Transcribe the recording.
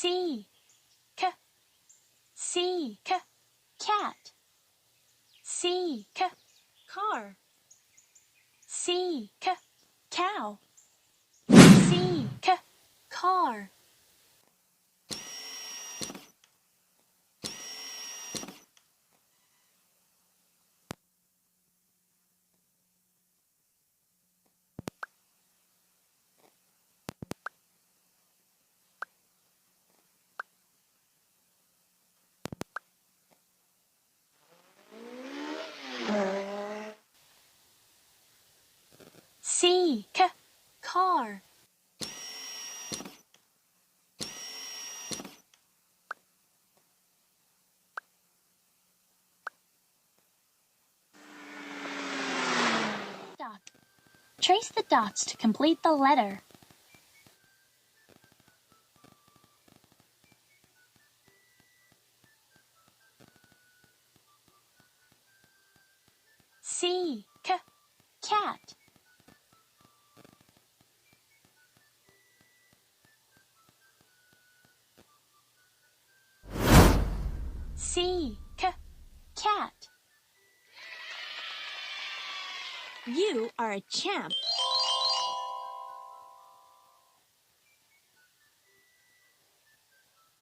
Seek, cat. Seek, car. Seek, cow. Seek, car. Seek, car. Dot. Trace the dots to complete the letter. Seek, cat. Seek, cat. You are a champ.